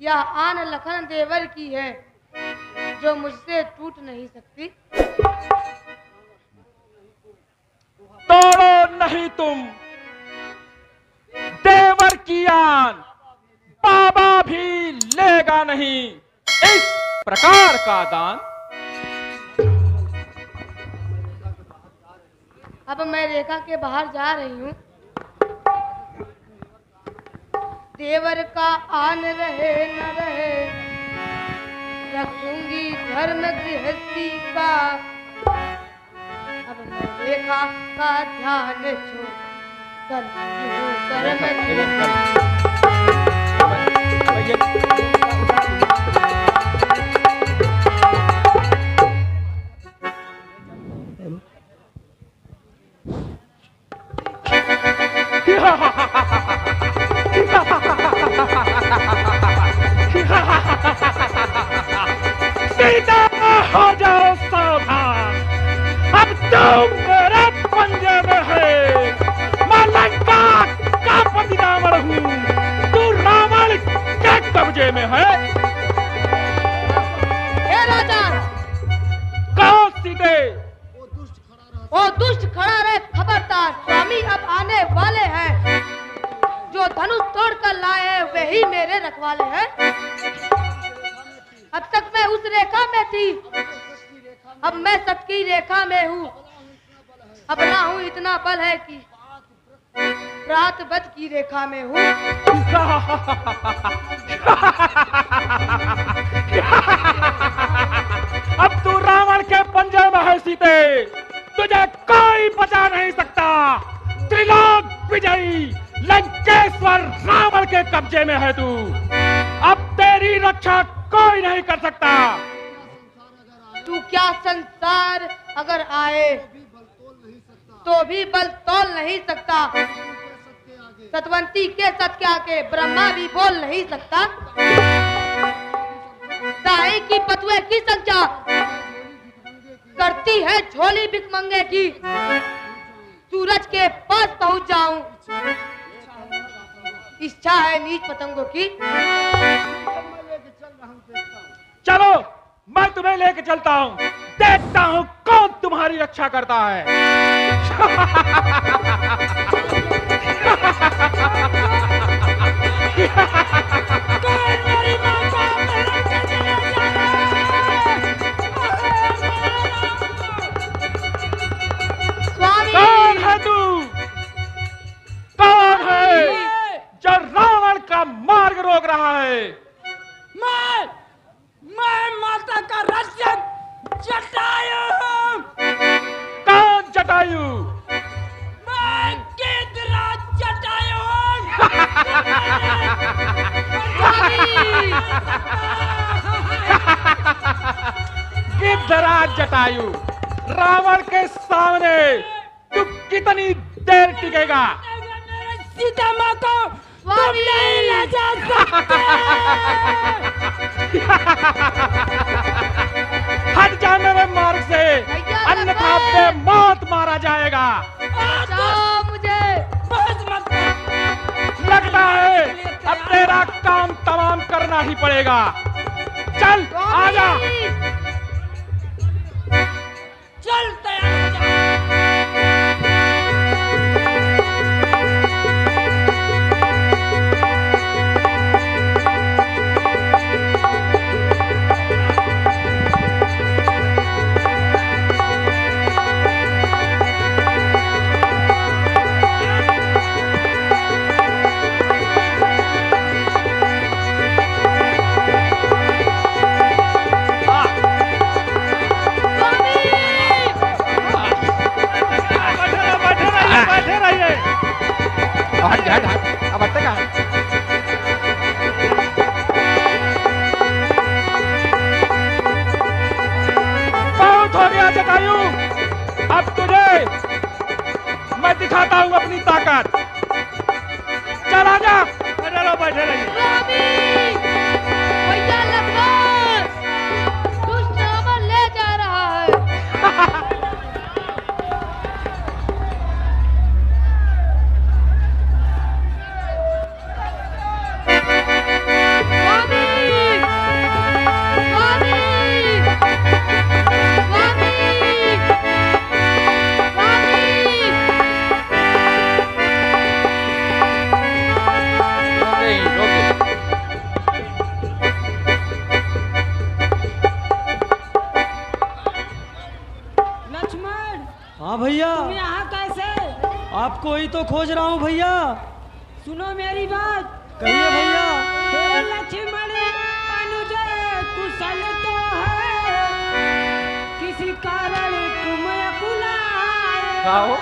यह आन लखन देवर की है जो मुझसे टूट नहीं सकती। तोड़ो नहीं तुम देवर की आन, बाबा भी लेगा नहीं इस प्रकार का दान। अब मैं रेखा के बाहर जा रही हूँ। देवर का आन रहे न रहे, रखूंगी धर्म गृहस्थी का। अब मैं रेखा का ध्यान छोड़ करती हूँ कर्म। सीता हो जाओ सावधान, अब तुम मेरे पंजे में है। मैं लंका का पति रावण हूँ, तू रावण के कब्जे में है। हे राजा, कहो सीते। ओ दुष्ट खड़ा रहे, खबरदार। स्वामी अब आने वाले हैं, जो धनुष तोड़ कर लाए वही मेरे रखवाले हैं। अब तक मैं उस रेखा में थी, अब मैं सत की रेखा में हूँ। अब ना हूँ इतना बल है कि रात बद की रेखा में हूँ। अब तू रावण के पंजे में है सीते, तुझे कोई बचा नहीं सकता। त्रिलोक विजयी लंकेश्वर रावण के कब्जे में है तू, अब तेरी रक्षा कोई नहीं कर सकता। तू क्या संसार अगर आए तो भी बल तोल नहीं सकता। सतवंती के सत के आगे ब्रह्मा भी बोल नहीं सकता। दाई की पतुए की संख्या करती है झोली भिखमंगे की। सूरज के पास पहुंच जाऊं, इच्छा है नीच पतंगों की। चलो मैं तुम्हें लेके चलता हूँ, देखता हूँ कौन तुम्हारी रक्षा करता है। कौन है तू? कौन है जो रावण का मार्ग रोक रहा है? मैं माता का रक्षक जटायु हूँ। कौन जटायु? मैं गिद्धराज जटायु हूँ। गिद्धराज जटायु, रावण के सामने तू कितनी देर टिकेगा? सीता माँ को तुम नहीं ले जा सकते। हट जा मेरे मार्ग से, अन्यथा बेमौत मारा जाएगा। मुझे बस मत लगता है अब तेरा काम तमाम करना ही पड़ेगा। चल आजा। चल तैयार हो जा। अब हटते कहाँ? बहुत हो गया जटायु, अब तुझे मैं दिखाता हूँ अपनी ताकत। चल आजा। बैठे रहिए। भैया लखन, दुष्ट रावण ले जा रहा है। स्वामी आपको ही तो खोज रहा हूँ भैया। सुनो मेरी बात। कहिए भैया। हे लक्ष्मण अनुज कुशल तो है, किसी कारण तुम अकुलाए कहो।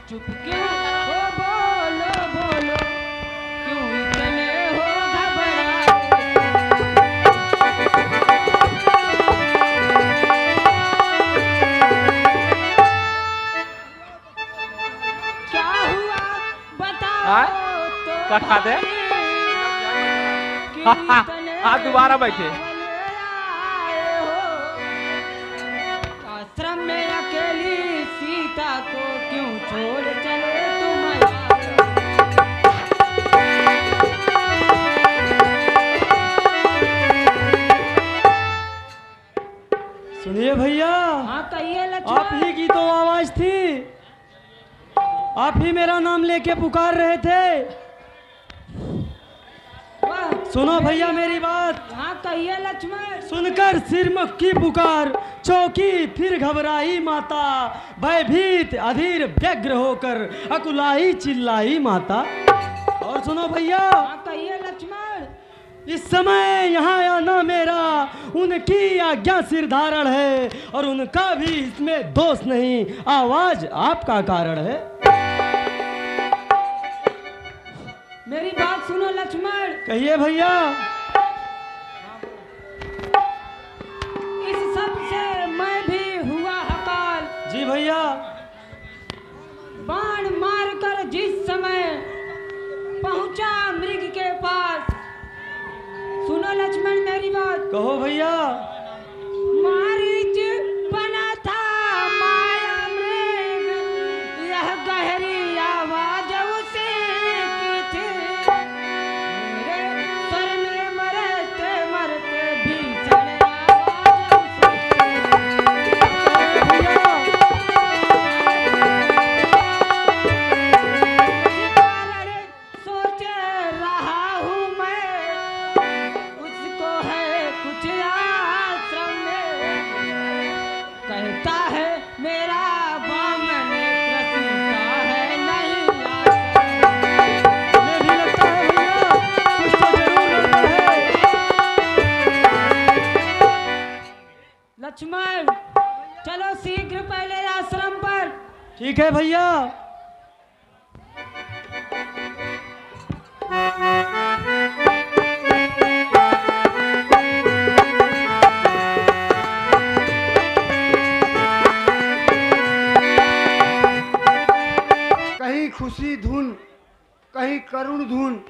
चुप क्यों हो, बोलो बोलो, क्यों इतने हो घबराए? क्या हुआ बताओ तो कटा दे। क्यों इतने हाँ, दोबारा बैठे। आए हो? आश्रम में अकेली सीता को क्यों छोड़ चले तुम आए? सुनिए भैया। हाँ कहिए लक्ष्मण। आप ही की तो आवाज थी, आप ही मेरा नाम लेके पुकार रहे थे। वाह, सुनो भैया मेरी बात। हाँ कहिए लक्ष्मण। सुनकर सिरमुख की पुकार चौकी फिर घबराई माता, भयभीत अधीर व्यग्र होकर अकुलाई चिल्लाई माता। और सुनो भैया, हाँ कहिए लक्ष्मण। इस समय यहाँ आना मेरा उनकी आज्ञा सिर धारण है, और उनका भी इसमें दोष नहीं, आवाज आपका कारण है। मेरी बात सुनो लक्ष्मण। कहिए भैया। इस सब से मैं भी हुआ हकाल। जी भैया। बाण मारकर जिस समय पहुंचा मृग के पास, सुनो लक्ष्मण मेरी बात। कहो भैया। मारीच बना था माया मृग, यह गहरी आवाज उसे की थी। मेरे सर में मरते मरते भीषण आवाज उसे कारण सोच रहा हूँ मैं, उसको है कुछ आश्रम में। कहता है मेरा बामन कृष्ण है नहीं आश्रम। हमें भी लगता है भैया कुछ तो जरूर गड़बड़ है। लक्ष्मण चलो शीघ्र पहले आश्रम पर। ठीक है भैया। कहीं खुशी धुन, कहीं करुण धुन।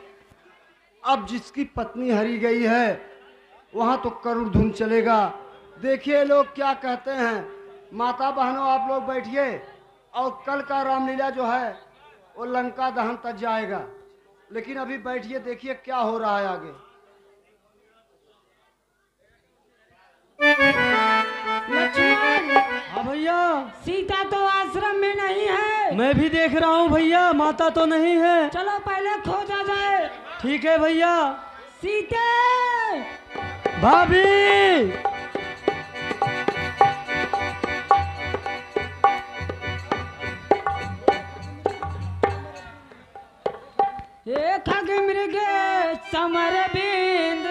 अब जिसकी पत्नी हरी गई है वहां तो करुण धुन चलेगा। देखिए लोग क्या कहते हैं। माता बहनों आप लोग बैठिए, और कल का रामलीला जो है वो लंका दहन तक जाएगा, लेकिन अभी बैठिए देखिए क्या हो रहा है आगे। लक्ष्मण हाँ भैया। सीता तो आश्रम में नहीं है। मैं भी देख रहा हूँ भैया, माता तो नहीं है। चलो पहले खोजा जाए। ठीक है भैया। सीते भाभी। एक खग मृग समर बिंद,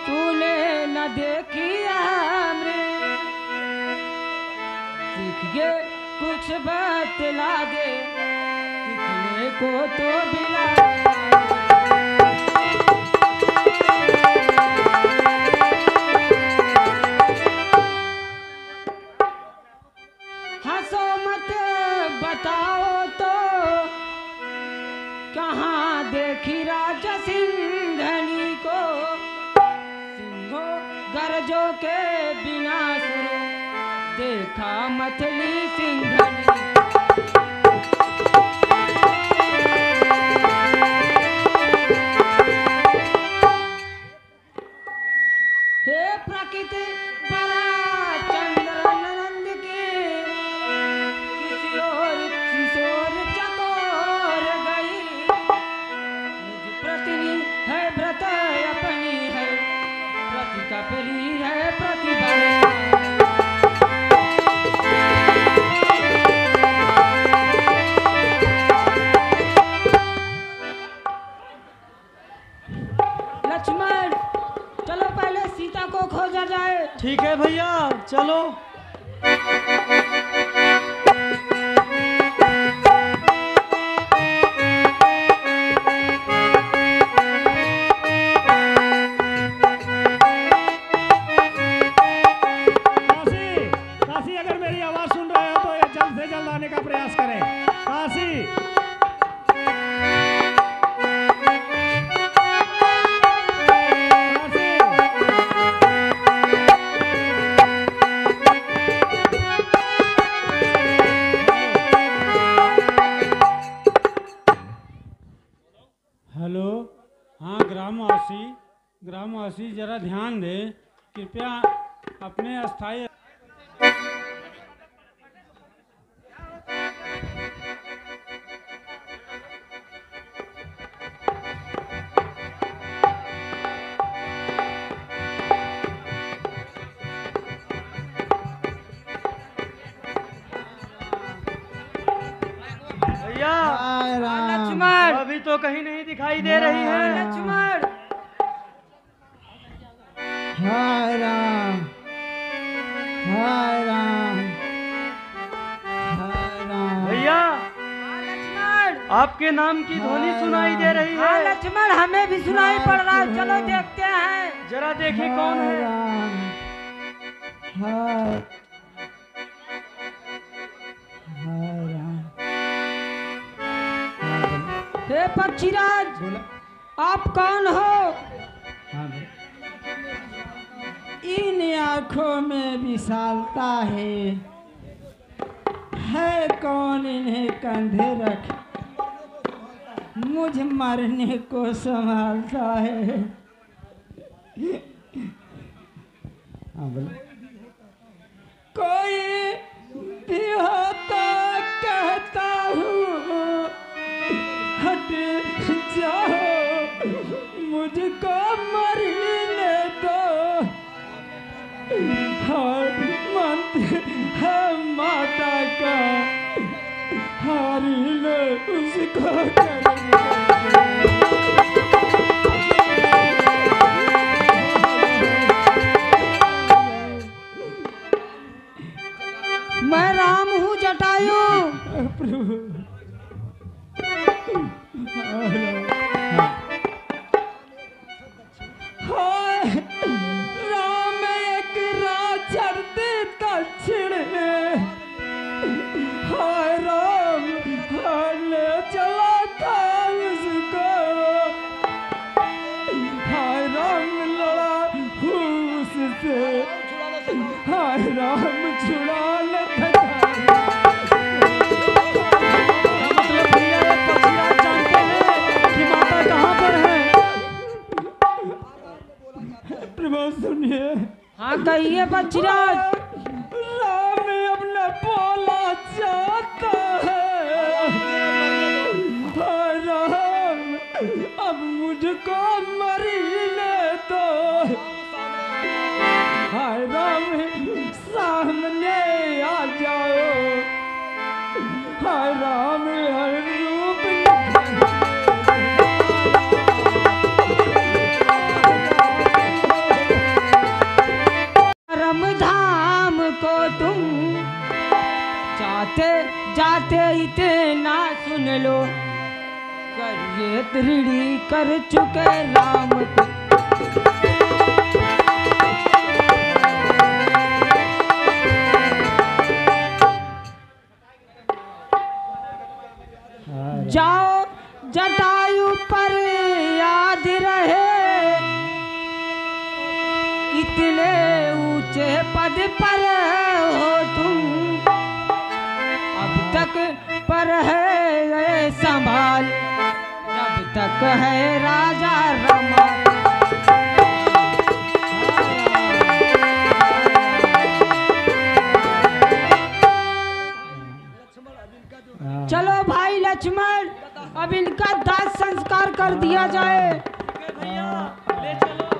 तूने न देखी मृग। सीख गे कुछ बतला दे, सीखने को तो बिला। हंसो मत बताओ तो, कहाँ देखी राजा सिंघनी को। सिंहो गरजों के बिना सुनो, देखा मछली सिंघनी। हे प्रकृति बड़ा चंद्र नंद की, किसी और किशोर चकोर गई। मुझ प्रतिनी है व्रत अपनी है, प्रति कपरी है प्रतिभा। जाए। ठीक है भैया, चलो। काशी, काशी अगर मेरी आवाज सुन रहे हो तो ये जल्द से जल्द आने का प्रयास करें। काशी। हेलो, हाँ ग्रामवासी, ग्रामवासी जरा ध्यान दें, कृपया अपने अस्थायी। भैया, लक्ष्मण, अभी तो कहीं नहीं दिखाई दे रही है। लक्ष्मण। हाय राम, हाय राम, हाय राम। भैया, लक्ष्मण, आपके नाम की ध्वनि सुनाई दे रही हाँ है। लक्ष्मण, हमें भी सुनाई पड़ रहा है। चलो देखते हैं। जरा देखिए कौन हाय है। राम, हाय, हाय राम। हे पक्षीराज, आप कौन हो? हाँ भाई। इन आंखों में विशालता है कौन इन्हें कंधे रख मुझ मरने को संभालता है। हाँ बोलो। कोई भी होता कहता हूँ हट जाओ, मुझको मरने दो। हर मंत्र है माता का, हर ले उसको मैं राम हूँ जटायु। राम एक राजर दे दक्षिण में, हाय राम ले चला था उसको, हाय राम लड़ा उससे, हाय राम छुड़ा लेता। मतलब भैया, ये पक्षीराज जानते हैं कि माता कहाँ पर है। प्रभु सुनिए। हाँ कहिए पक्षीराज। राम अपने बोला चाहता है, हाय राम अब मुझको मरने दो, हाय राम सामने आ जाओ, हाय राम हर रूप परम धाम को तुम जाते जाते इतना सुन लो, करिए दृढ़ी कर चुके राम को। जाओ जटायु पर याद रहे, इतने ऊंचे पद पर हो तुम, अब तक पर है ये संभाल, जब तक है राजा रमा। चलो भाई लक्ष्मण, अब इनका दाह संस्कार कर दिया जाए। भैया, ले चलो।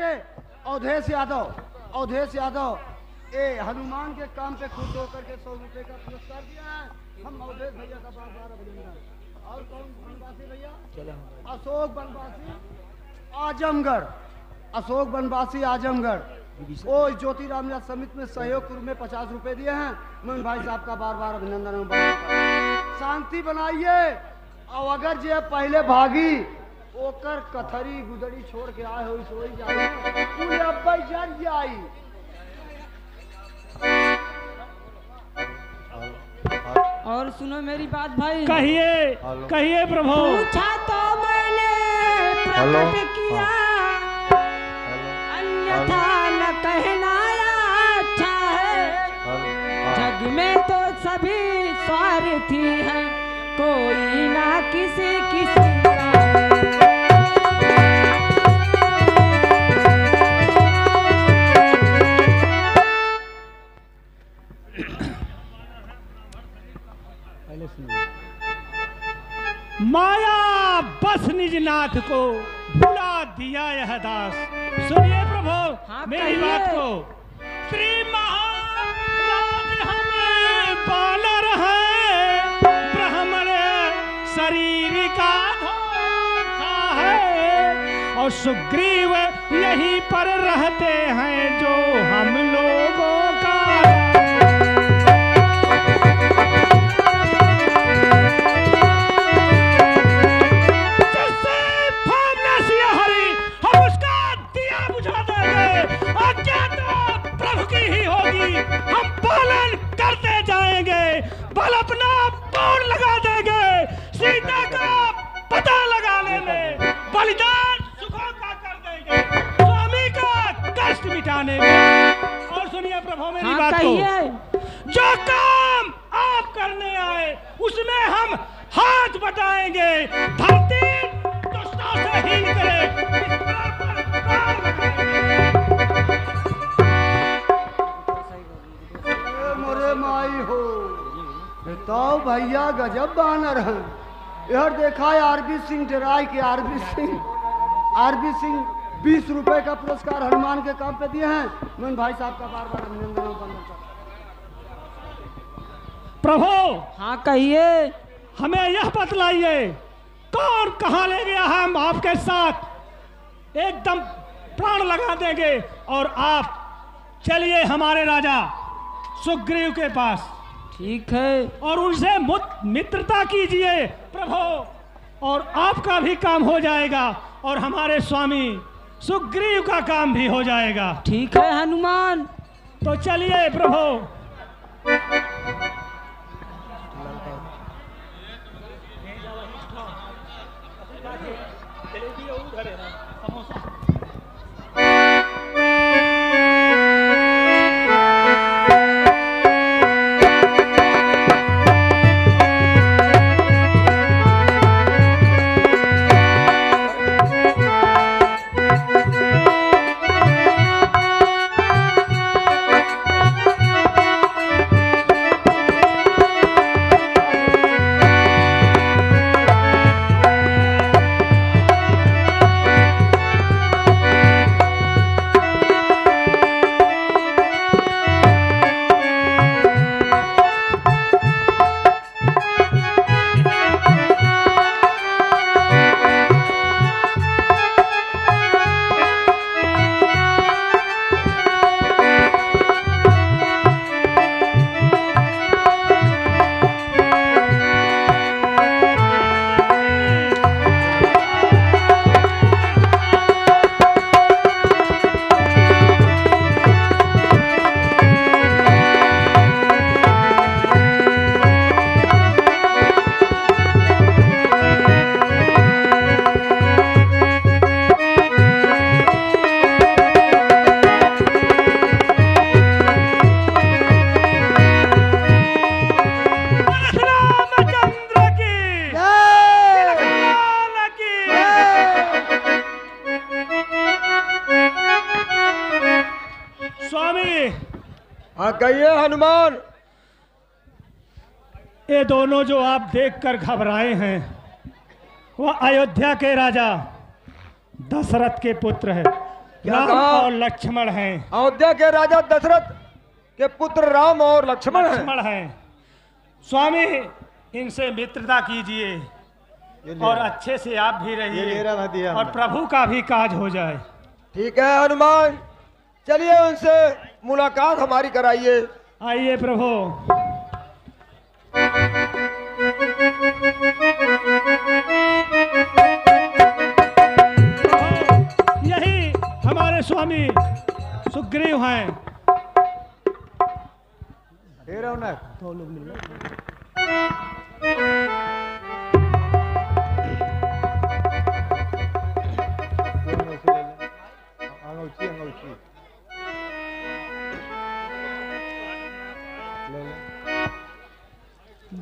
बनाइए। अवधेश यादव ए हनुमान के काम पे खुश होकर के 100 रुपए का पुरस्कार दिया है। हम अवधेश भैया का बार अभिनंदन। और कौन बनवासी भैया? अशोक बनवासी आजमगढ़। ओ ज्योतिराम समिति में सहयोग में 50 रुपए दिए हैं। मोहन भाई साहब का बार अभिनंदन। शांति बनाइए। और अगर जो पहले भागी ओकर कथरी गुदड़ी छोड़ के आए हो सोई जाई और सुनो मेरी बात भाई। कहिए प्रभु। पूछा तो मैंने प्रकट किया, अन्यथा न कहना अच्छा है। जग में तो सभी स्वार्थी हैं, कोई ना किसी का। माया बस निजनाथ को भुला दिया यह दास। सुनिए प्रभु मेरी बात को। श्री महाराज हमें बानर है, ब्राह्मण शरीर का धोखा है। और सुग्रीव यहीं पर रहते हैं जो हम लोगों का। हम पालन करते जाएंगे, बल अपना पूर्ण लगा देंगे। सीता का पता लगाने में बलिदान सुखों का कर देंगे, स्वामी का कष्ट मिटाने में। और सुनिए प्रभु मेरी बात को। जो काम आप करने आए उसमें हम हाथ बटाएंगे। धरती दुष्टों से हीन करे, इस बात पर पार लगाएंगे। माई हो बताओ भैया गजब बानर हैं। यार देखा है आरबी सिंह डराई के आरबी सिंह 20 रुपए का पुरस्कार हनुमान के काम पे दिए हैं। मोहन भाई साहब का बार अभिनंदन। प्रभु हाँ कहिए। हमें यह बतलाइए कौन कहाँ ले गया है? हम आपके साथ एकदम प्राण लगा देंगे। और आप चलिए हमारे राजा सुग्रीव के पास। ठीक है। और उनसे मित्रता कीजिए प्रभु, और आपका भी काम हो जाएगा और हमारे स्वामी सुग्रीव का काम भी हो जाएगा। ठीक है हनुमान। तो चलिए प्रभु। कहिए हनुमान। ये दोनों जो आप देखकर घबराए हैं वह अयोध्या के राजा दशरथ के पुत्र है। राम कहा? और लक्ष्मण हैं। अयोध्या के राजा दशरथ के पुत्र राम और लक्ष्मण हैं। स्वामी इनसे मित्रता कीजिए और अच्छे से आप भी रहिए और प्रभु का भी काज हो जाए। ठीक है हनुमान, चलिए उनसे मुलाकात हमारी कराइए। आइए प्रभु। यही हमारे स्वामी सुग्रीव हैं। दो लोग मिल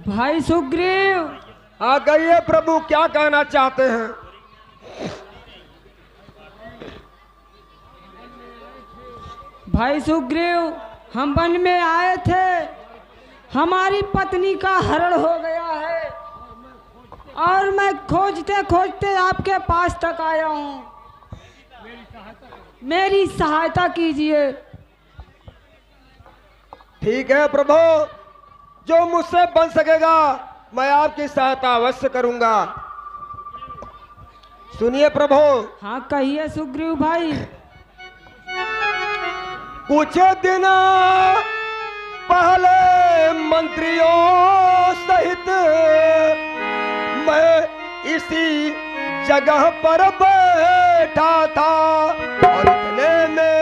भाई सुग्रीव। आ गइए प्रभु, क्या कहना चाहते हैं? भाई सुग्रीव, हम वन में आए थे, हमारी पत्नी का हरण हो गया है और मैं खोजते खोजते आपके पास तक आया हूँ। मेरी सहायता कीजिए। ठीक है प्रभु, जो मुझसे बन सकेगा मैं आपकी सहायता अवश्य करूंगा। सुनिए प्रभु। हाँ कहिए सुग्रीव भाई। कुछ दिन पहले मंत्रियों सहित मैं इसी जगह पर बैठा था और इतने में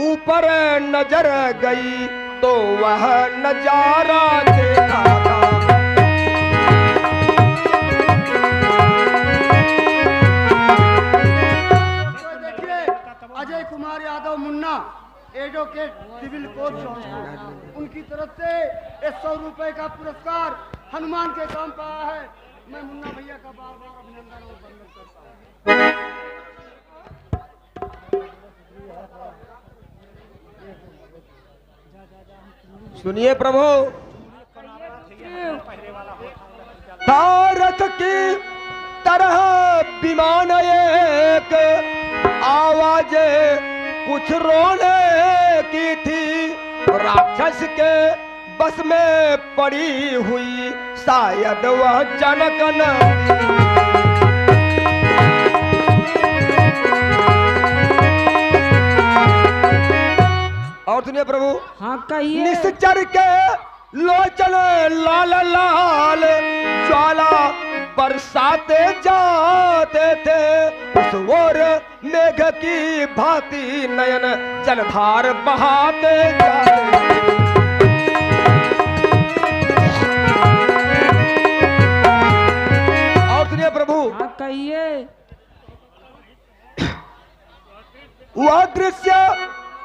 ऊपर नजर गई तो वह नजारा देखा था। देखिए Ajay Kumar Yadav Munna advocate civil court Jaunpur, उनकी तरफ से 100 रुपए का पुरस्कार हनुमान के काम पर आया है। मैं मुन्ना भैया का बार बार अभिनंदन और वंदन करता हूँ। सुनिए प्रभु। भारत की तरह विमान एक आवाज कुछ रोने की थी, राक्षस के बस में पड़ी हुई शायद वह जनक नंदी। और सुनिए प्रभु। हाँ कहिए। निश्चर के लोचन लाल लाल ज्वाला बरसाते जाते थे, उस ओर मेघ की भांति नयन जलधार बहाते जाते थे। और सुनिए प्रभु। हाँ कहिए। वह दृश्य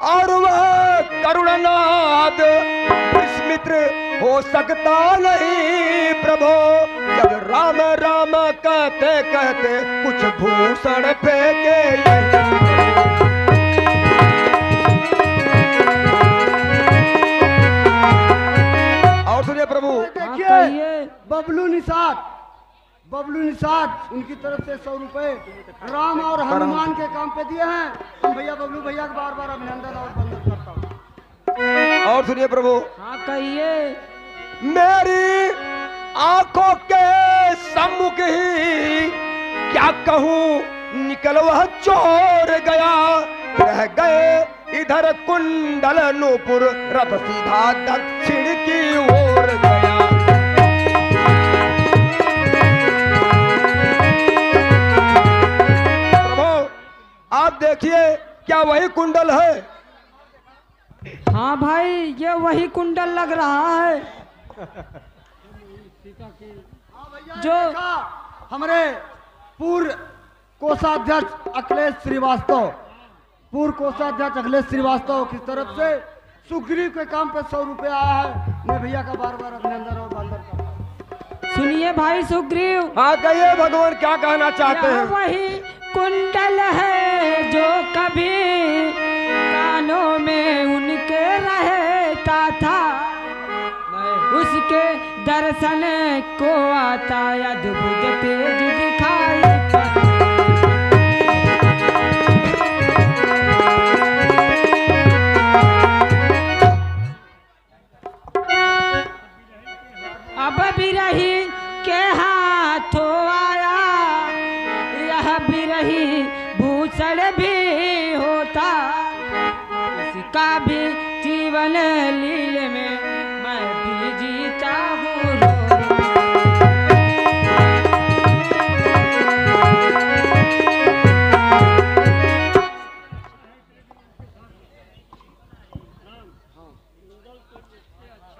और वह करुणनाद विस्मित्र हो सकता नहीं प्रभु, जब राम राम कहते कहते कुछ भूषण फेंके और सुनिए प्रभु। देखिए बबलू निषाद उनकी तरफ से 100 रुपए राम और हनुमान के काम पे दिए हैं। हम भैया बबलू भैया का बार बार अभिनंदन और वंदन करता हूँ। और सुनिए प्रभु। हाँ कहिए। मेरी आंखों के सम्मुख ही क्या कहूँ निकल वह चोर गया, रह गए इधर कुंडल नूपुर रथ सीधा दक्षिण की ओर गया। आप देखिए क्या वही कुंडल है? हाँ भाई ये वही कुंडल लग रहा है जो हमारे पूर्व कोषाध्यक्ष अखिलेश श्रीवास्तव की तरफ से सुग्रीव के काम पे 100 रुपए आया है। मैं भैया का बार बार अभिनंदन और वंदन करता हूँ। सुनिए भाई सुग्रीव। हाँ कहिए भगवान, क्या कहना चाहते हैं? वही कुंडल है जो कभी कानों में उनके रहता था, उसके दर्शन को आता अद्भुत तेज दिखाई। लक्ष्मण भी होता, इसका भी जीवन लील में मैं भी जीता हूँ रो रो।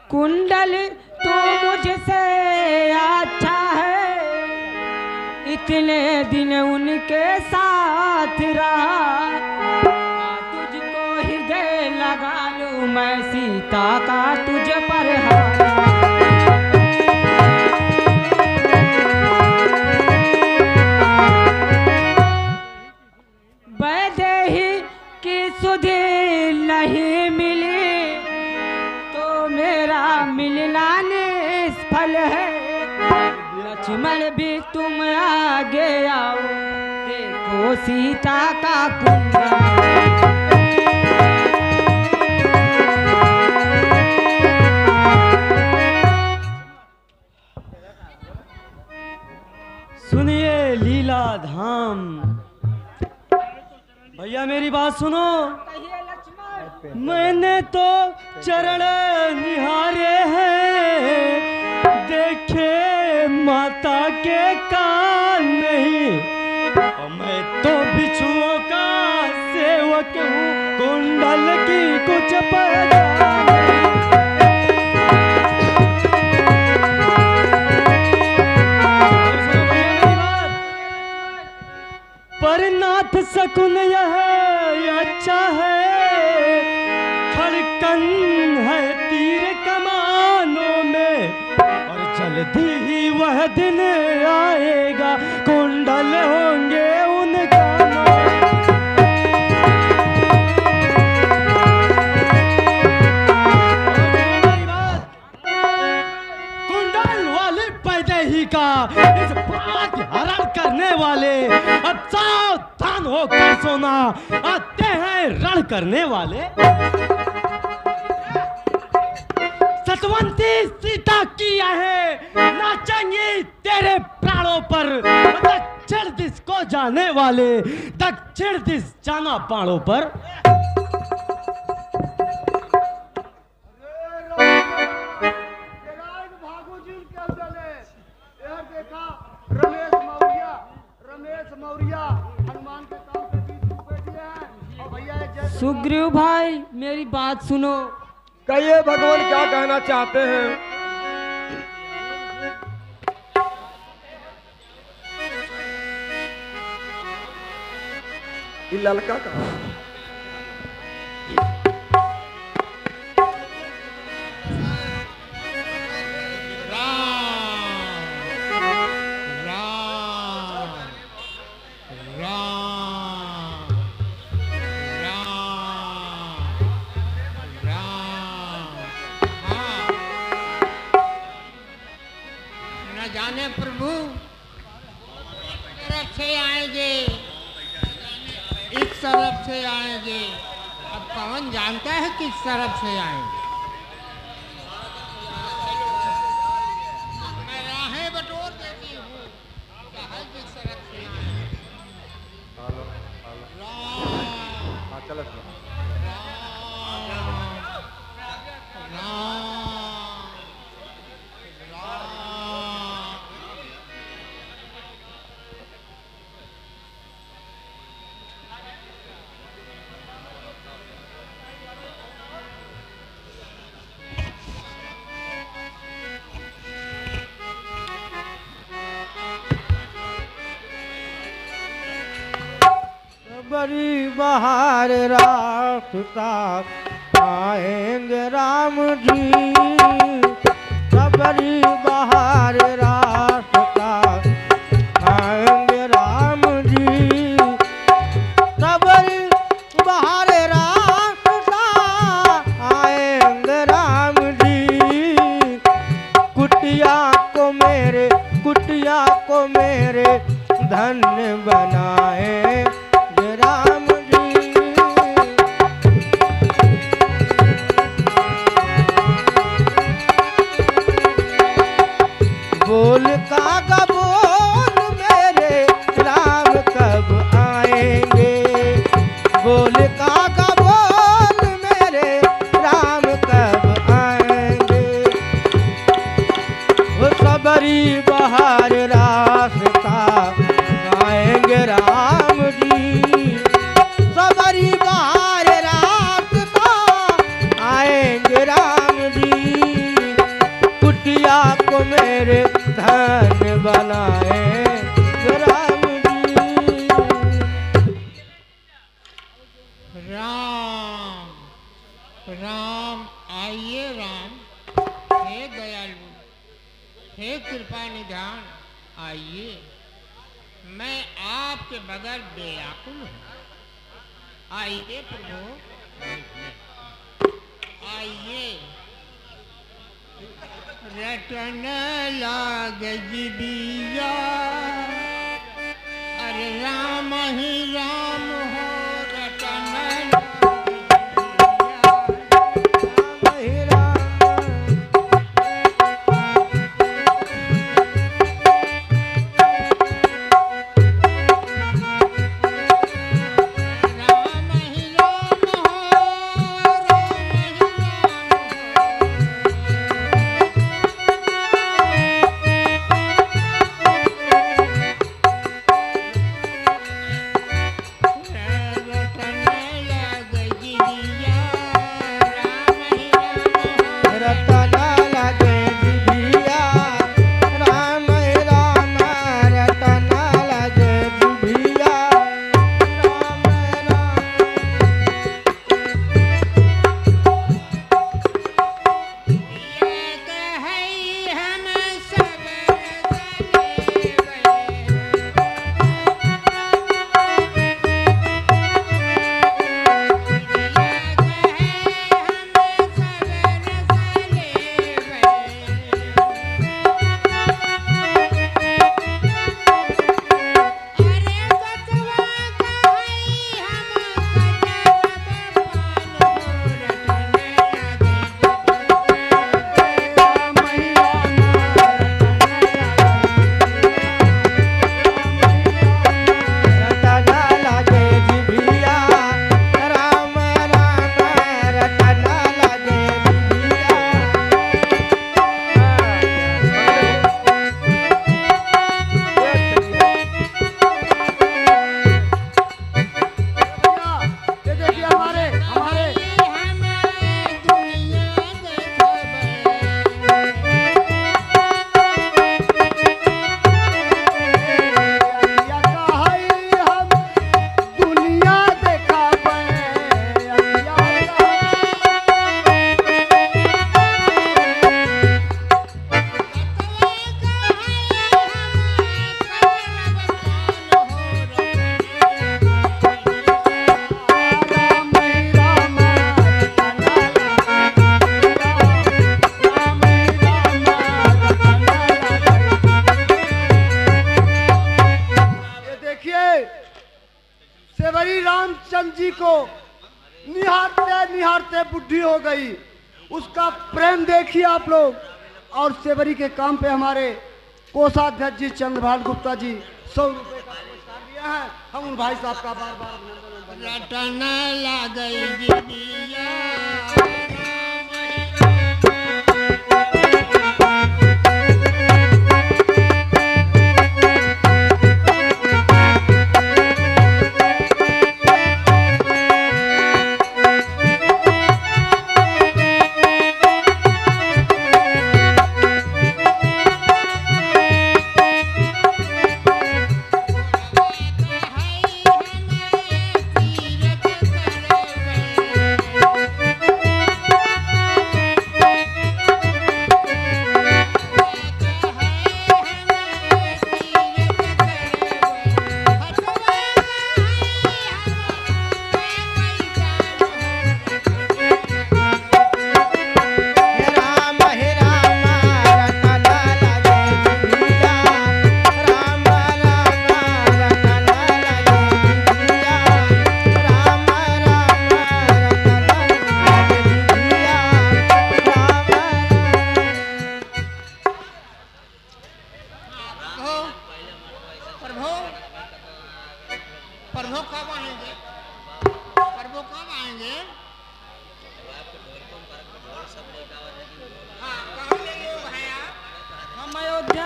कुंडल तू मुझसे अच्छा है, इतने दिन उनके साथ रहा, तुझको हृदय लगा लूं मैं सीता का तुझ पर हाथ। वैदेही की सुधि नहीं मिली तो मेरा मिलना निष्फल है, लक्ष्मण भी तुम आगे आओ, देखो सीता का कुंडल। सुनिए लीला धाम। भैया मेरी बात सुनो। मैंने तो चरण निहारे हैं, देखे माता के कान नहीं, और मैं तो बिच्छुओं का सेवक हूँ, कुंडल की कुछ पहचान नहीं। और सुनो भैया मेरी बात, पर नाथ शकुन यह अच्छा है, खड़कन है तीर कमानों में, और जल्दी ही वह दिन आएगा, कुंडल होंगे उन कानों में। कुंडल वाले वैदेही का इस बात हरण करने वाले, अब सावधान होकर सोना, आते हैं रण करने वाले। सतवंती सीता की है, नाचेंगी तेरे प्राणों पर, दक्षिण दिश को जाने वाले, दक्षिण दिश जाना प्राणों पर। सुग्रीव भाई मेरी बात सुनो। कहिए भगवान क्या कहना चाहते हैं। ये लड़का का जाने प्रभु तरफ से आएंगे, इस तरफ से आएंगे, अब कौन जानता है किस तरफ से आएंगे। मैं राहें बटोर देती हूँ, कहाँ किस तरफ से आएंगे। चलो बड़ी बहार रास्ता आएंगे राम जी, बड़ी बहार रास्ता आएंगे राम जी, बड़ी बहार रास्ता आएंगे राम जी। कुटिया को मेरे धन्य बनाए राम जी। बोल कागा बोल राम राम आइए राम, हे दयालु, हे कृपा निधान, आइए। मैं आपके बगैर बेअकुल हूँ। आइए प्रभु, आइए। रटन लाग जिबिया, अरे राम ही राम हो, रटन रामचंद्र जी को निहारते निहारते बुढ़ी हो गई। उसका प्रेम देखिए आप लोग। और सेवरी के काम पे हमारे कोषाध्यक्ष जी चंद्रभाल गुप्ता जी 100 रुपए का पुरस्कार दिया है। हम उन भाई साहब का बार बार रटन लगई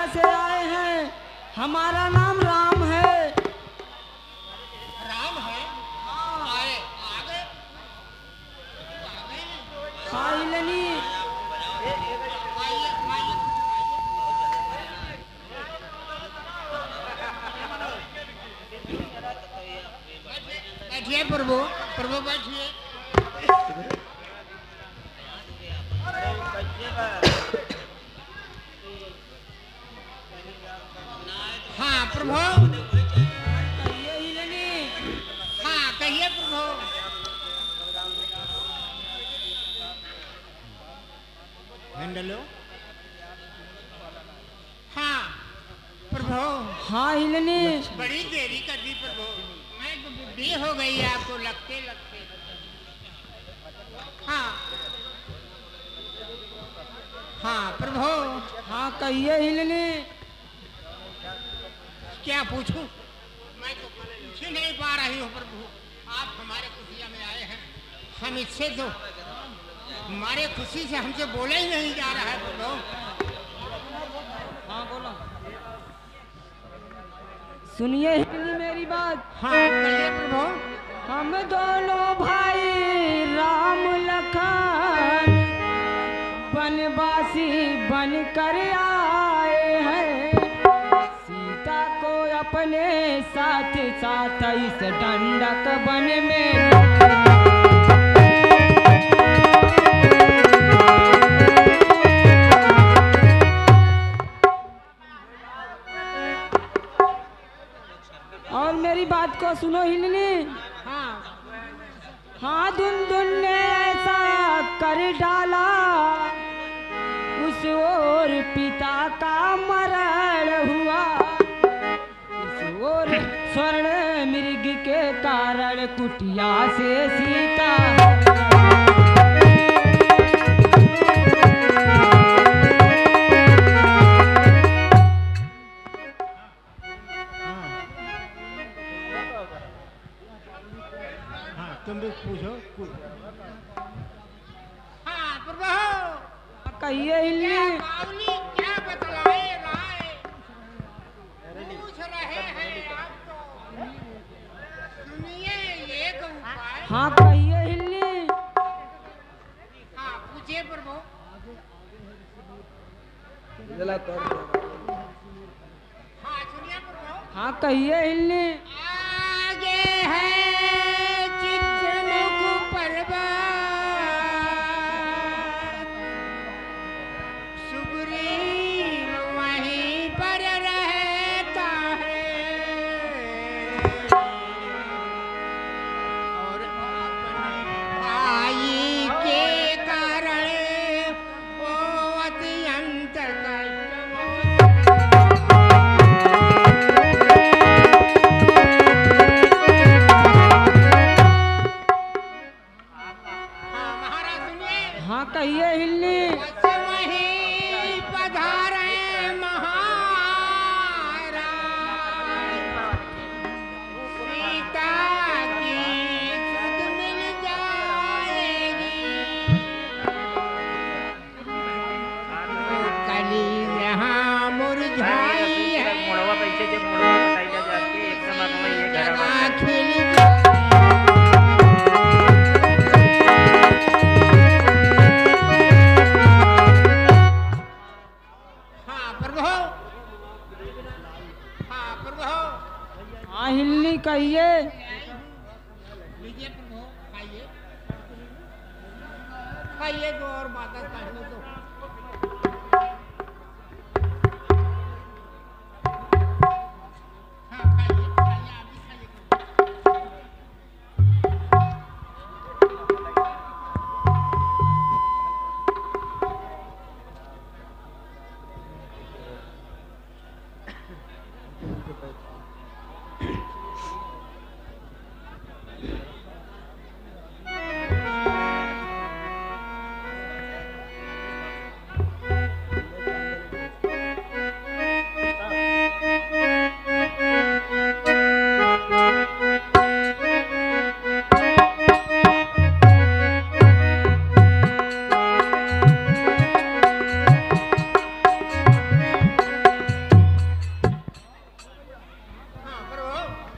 से आए हैं। हमारा नाम राम है। राम है? आए आगे पाइलनी बैठिए प्रभु। प्रभु प्रभु बैठिए। हाँ प्रभु। हाँ कहिए प्रभु। हैंडलो। हाँ प्रभु। हाँ हिलनी। बड़ी देरी कर दी प्रभु, मैं तो बुद्धि हो गई आपको लगते लगते। हाँ हाँ प्रभु। हाँ कहिए हिलनी। क्या पूछूं? मैं तो पूछ ही नहीं पा रही हूँ प्रभु। आप हमारे कुटिया में आए हैं, हम इससे तो हमारे खुशी से हमसे बोला ही नहीं जा रहा है प्रभु। हाँ बोलो। सुनिए हिलनी मेरी बात। हाँ कहिए प्रभु। हम दोनों भाई राम लखन बनवासी बन कर आए हैं, सीता को अपने साथ साथ इस दंडक वन में। और मेरी बात को सुनो हिलनी। हाँ हाँ धुन ने ऐसा कर डाला, उस ओर पिता का मरण हुआ, इस ओर स्वर्ण मृग के कारण कुटिया से सीता। तुम भी पूछो। हाँ प्रभु। कहिए हिलनी। बावली क्या बतलाए राय, पूछ रहे हैं आप तो सुनिए एक उपाय। हाँ कहिए हिलनी। हाँ पूछिए प्रभु। हाँ सुनिए प्रभु। हाँ कहिए हिलनी। आगे है चित्रमुख पर्वत, सुग्रीव वहीं पर रहता है, और अपने भाई के कारण वो अत्यंत हाँ कहिए हिलनी। वहीं पधारे महाराज, सीता की सुध मिल जाएगी, कली यहाँ मुरझाई है, जगह खिल हाँ हिलनी कहिए। लीजिए प्रभु खाइए, खाइए दो और माता कहने दो। हाँ खाइए खाइए, आप भी खाइए।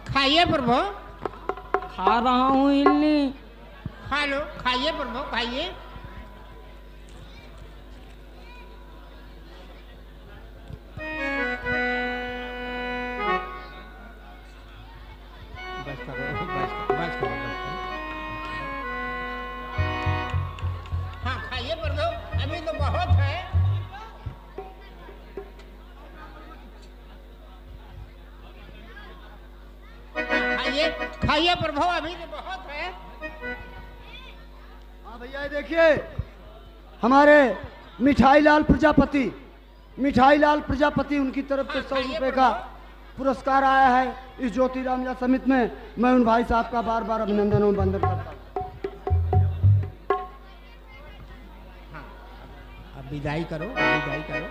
खाइए प्रभु। खा रहा हूँ हिलनी। खा लो, खाइए प्रभु खाइए। बस करो, बस करो, बस करो, बस करो। खाइए प्रभु, अभी तो बहुत है। हाँ भैया ये देखिए हमारे मिठाई लाल प्रजापति उनकी तरफ से 100 रुपए का पुरस्कार आया है इस ज्योतिराम या समित में। मैं उन भाई साहब का बार बार अभिनंदन और वंदन करता हूँ। अब विदाई करो, विदाई करो।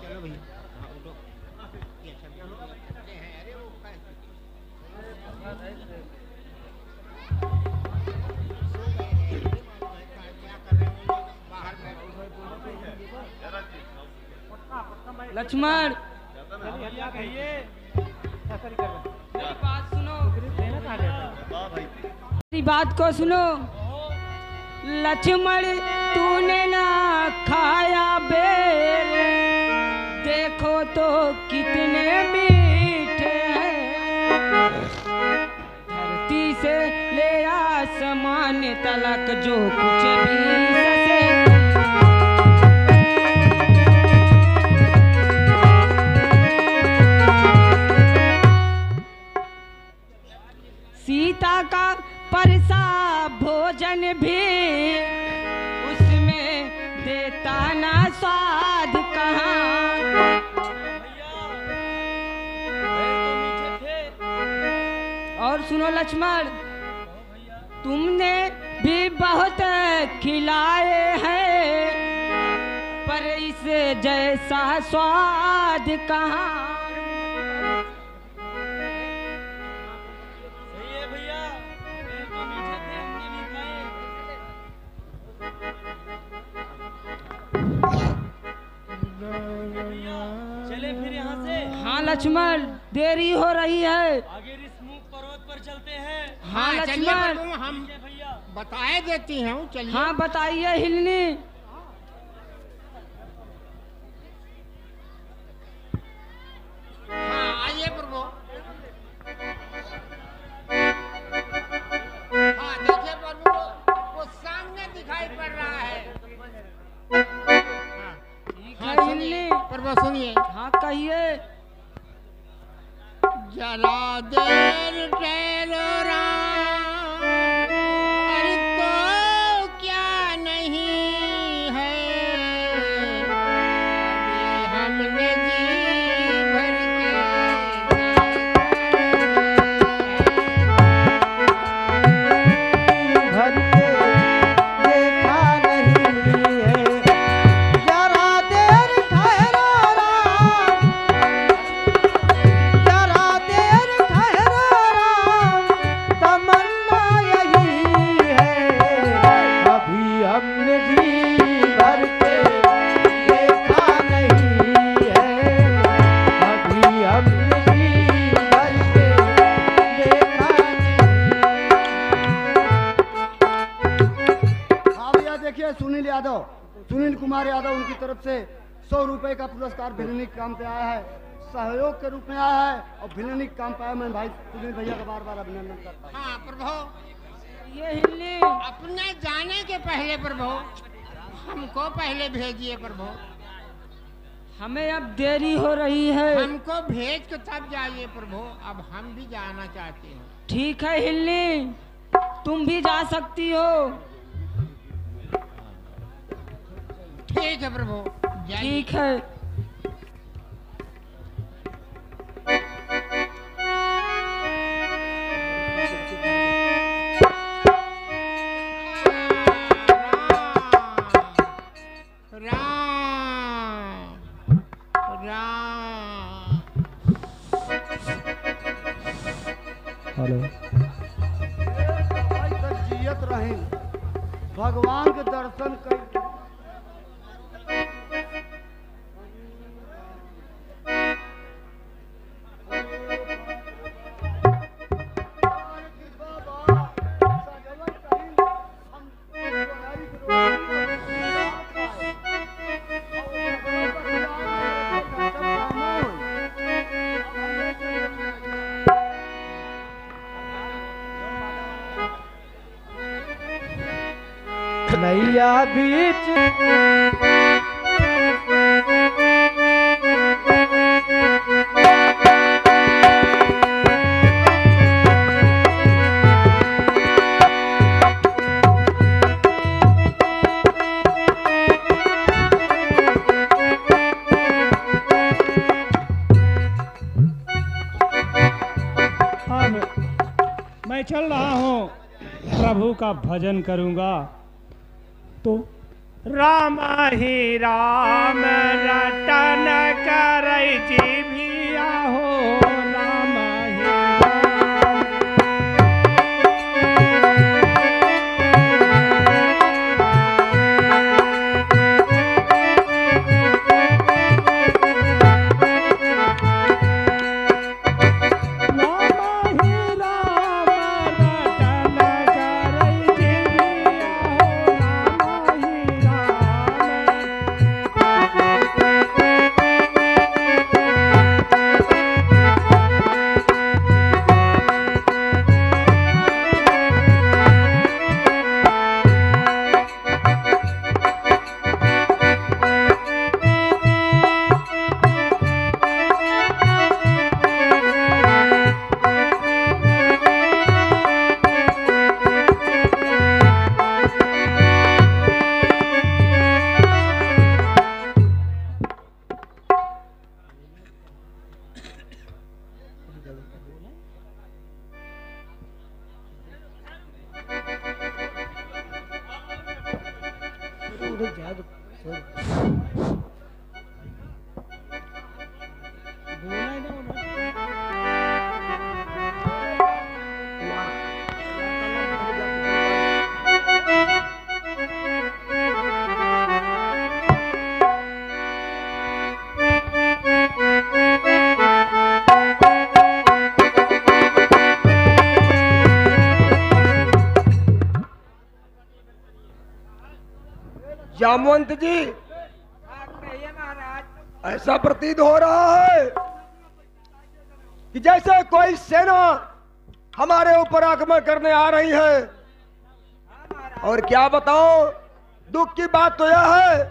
चलो भैया, लक्ष्मण मेरी बात सुनो, मेरी बात को सुनो। लक्ष्मण तूने ना खाया बेर, देखो तो कितने मीठे हैं। धरती से ले आसमान तलक जो कुछ भी ससे, सीता का परसा भोजन भी उसमें देता ना स्वाद कहाँ। और सुनो लक्ष्मण, तुमने भी बहुत खिलाए हैं, पर इस जैसा स्वाद कहाँ। चले फिर यहाँ से। हाँ लक्ष्मण, देरी हो रही है। आगे ऋषमुख पर्वत पर चलते हैं। हाँ चलिए लक्ष्मण, प्रभु, हम बताए देती हूँ। चलिए। हाँ बताइए हिलनी। हाँ आइए प्रभु। हाँ देखिए प्रभु, वो सामने दिखाई पड़ रहा है। हाँ सुनिए प्रभु, सुनिए। हाँ कहिए। जरा देर ठहरो राम, अरे तो क्या नहीं है, अभी हमने जी भर के देखा नहीं है। जरा देर ठहरो राम, जरा देर ठहरो राम, तमन्ना यही है, अभी हमने जी भर के देखा नहीं है, अभी हमने जी भर के देखा नहीं। हाँ भैया देखिए सुनील कुमार यादव उनकी तरफ से 100 रुपए का पुरस्कार भिलनी काम पे आया है, सहयोग के रूप में आया है और भिलनी काम पे आया। मैं भाई सुनील भैया का बार बार अभिनंदन करता हूँ। हाँ प्रभु, ये हिलनी। अपने जाने के पहले प्रभु हमको पहले भेजिए प्रभु। हमें अब देरी हो रही है। हमको भेज के तब जाइए प्रभु, अब हम भी जाना चाहते हैं। ठीक है हिलनी, तुम भी जा सकती हो। ठीक है प्रभु, जाइए। ठीक है। राम राम। हेलो। भाई तक जियत रहे, भगवान के दर्शन कर। नैया बीच मैं चल रहा हूँ, प्रभु का भजन करूँगा। तो राम ही राम रटन करई जीभिया हो, राम ही जामवंत जी, ऐसा प्रतीत हो रहा है कि जैसे कोई सेना हमारे ऊपर आक्रमण करने आ रही है। और क्या बताऊं, दुख की बात तो यह है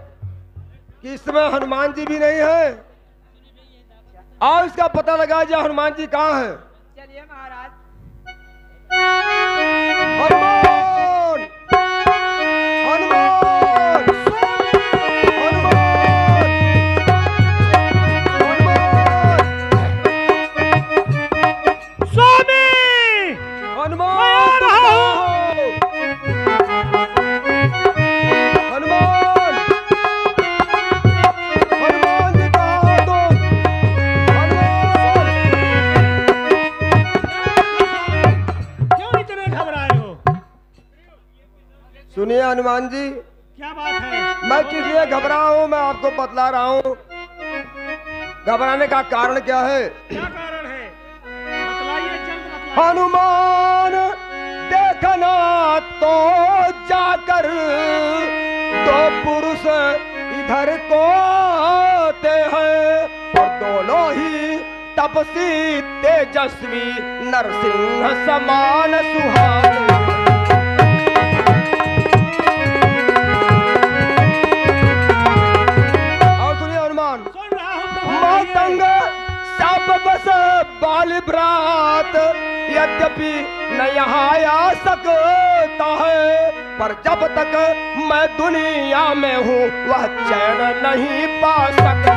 कि इसमें हनुमान जी भी नहीं है। आओ इसका पता लगाया जाए हनुमान जी कहाँ है। चलिए महाराज। हनुमान! हनुमान! सुनिए हनुमान जी, क्या बात है? मैं किस लिए घबरा हूँ मैं आपको बतला रहा हूँ। घबराने का कारण क्या है? क्या कारण है? बतलाइए, जल्द बतलाइए। हनुमान देखना तो जाकर दो पुरुष इधर को आते हैं और दोनों ही तपसी तेजस्वी नरसिंह समान सुहाने। बस बाल ब्रात यद्यपि न यहाँ आ सकता है, पर जब तक मैं दुनिया में हूँ वह चैन नहीं पा सकता।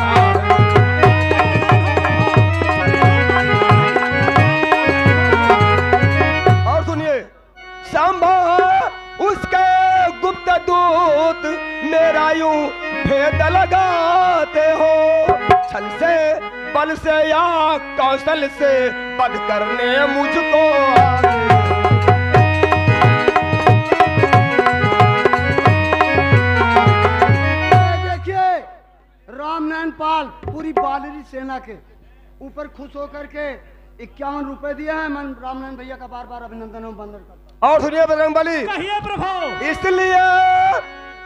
और सुनिए, संभव उसके गुप्त दूत मेरा यूं भेद लगाते हो, छल से बल से या कौशल से बद करने मुझको देखिए, रामनारायण पाल पूरी बालरी सेना के ऊपर खुश होकर के 51 रुपए दिए हैं। मैं रामनारायण भैया का बार बार अभिनंदन और वंदन करता हूं। और सुनिए बजरंगबली, कहिए प्रभु। इसलिए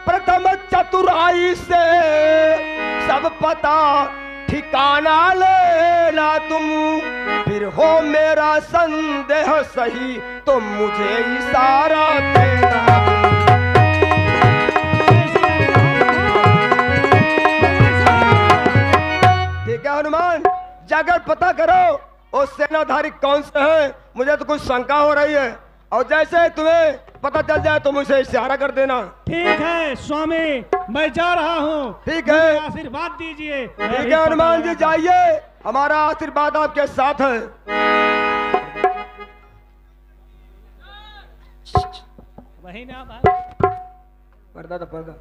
प्रथम चतुराई से सब पता ठिकाना लेना तुम, फिर हो मेरा संदेह सही तो मुझे इशारा देना। तारीख कौन से है, मुझे तो कुछ शंका हो रही है। और जैसे तुम्हें पता चल जाए तो मुझे इशारा कर देना। ठीक है स्वामी, मैं जा रहा हूँ। ठीक है, आशीर्वाद दीजिए। ठीक है हनुमान जी, जाइए, हमारा आशीर्वाद आपके साथ है। वही ना भाई, पर्दा तो पर्दा।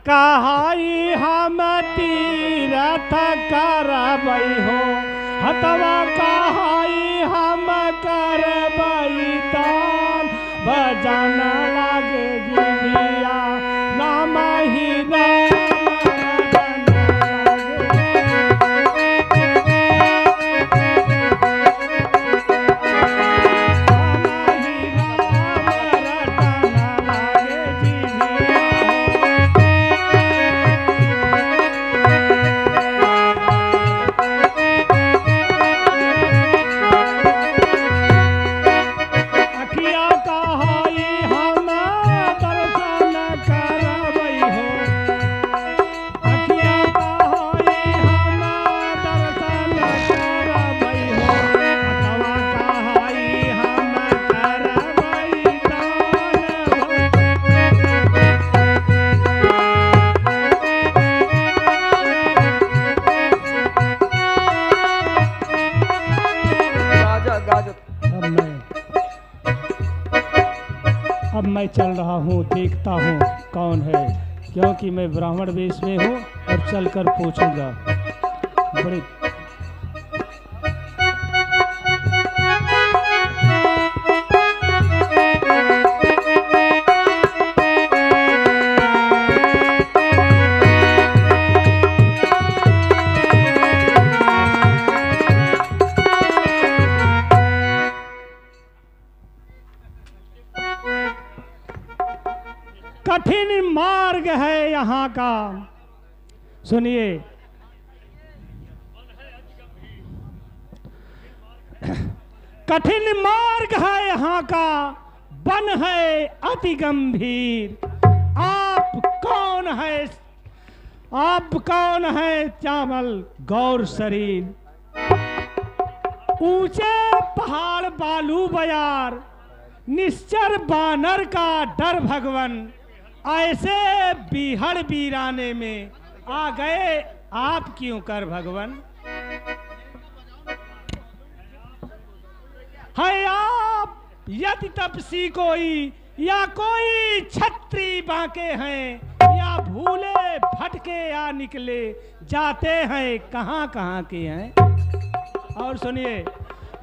कहाई हम तीरथ करबई हो, हतवा कहाई हम करबई दान, बजान लागे जिबिया नाम ही नाम मैं चल रहा हूँ, देखता हूँ कौन है, क्योंकि मैं ब्राह्मण वेश में हूँ और चलकर पूछूंगा। बड़ी कठिन मार्ग है यहाँ का। सुनिए, कठिन मार्ग है यहाँ का, वन है अति गंभीर। आप कौन है, आप कौन है चावल गौर शरीर, ऊंचे पहाड़ बालू बयार, निश्चर बानर का डर भगवन, ऐसे बिहड़ बीराने में आ गए आप क्यों कर भगवन। है आप यदि तपसी कोई, या कोई छत्री बांके हैं, या भूले भटके या निकले जाते हैं कहाँ कहाँ के हैं। और सुनिए,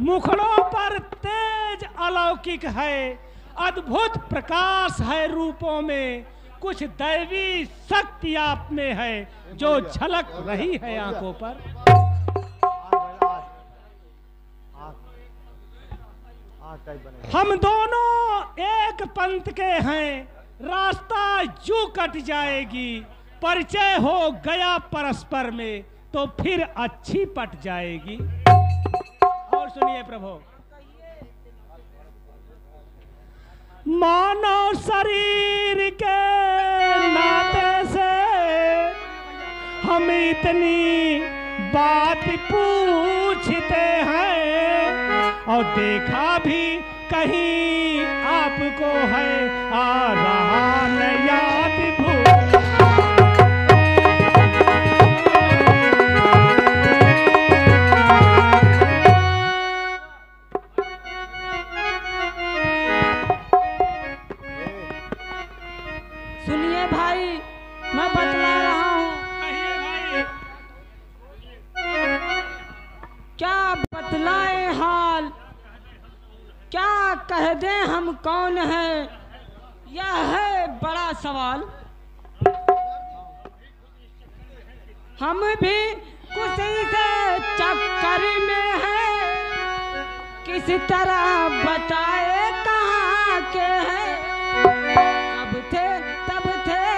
मुखड़ों पर तेज अलौकिक है, अद्भुत प्रकाश है रूपों में, कुछ दैवी शक्ति आप में है जो झलक रही है आंखों पर। हम दोनों एक पंथ के हैं, रास्ता यूं कट जाएगी, परिचय हो गया परस्पर में तो फिर अच्छी पट जाएगी। और सुनिए प्रभु, मानव शरीर के नाते से हम इतनी बात पूछते हैं, और देखा भी कहीं आपको है आ रहा न याद भूल। सुनिए भाई, मैं बतला रहा हूँ। क्या बतलाए हाल, क्या कह दें हम कौन है, यह है बड़ा सवाल। हम भी कुछ से चक्कर में है, किस तरह बताए कहाँ के हैं। तब थे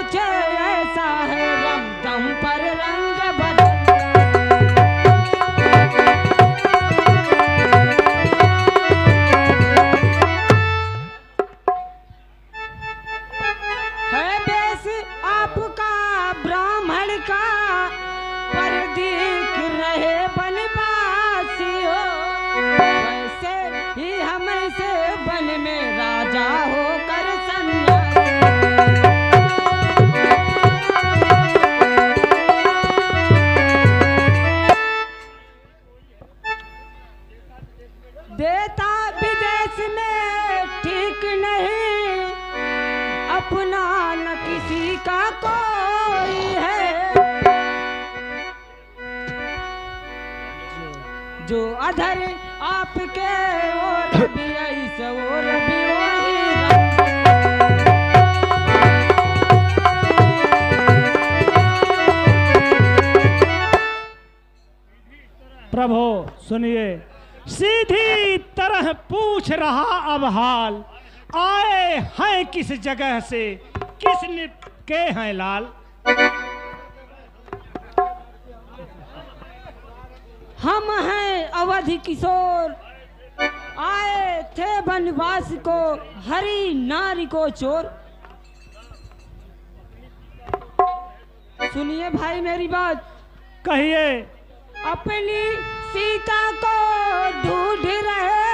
पूछे ऐसा है रमदम पर रंग बदल। है बेस आपका ब्राह्मण का पर दिख रहे बनवासी हो, वैसे ही हम से बन में राजा होकर सन्यासी। देता विदेश में ठीक नहीं, अपना न किसी का कोई है। जो अधर आपके और भी ऐसे और भी वही रंग। प्रभु सुनिए, सीधी तरह पूछ रहा अब हाल, आए हैं किस जगह से, किस निप के हैं लाल। हम हैं अवधि किशोर, आए थे वनवास को, हरी नारी को चोर। सुनिए भाई मेरी बात, कहिए। अपनी सीता को ढूंढ रहे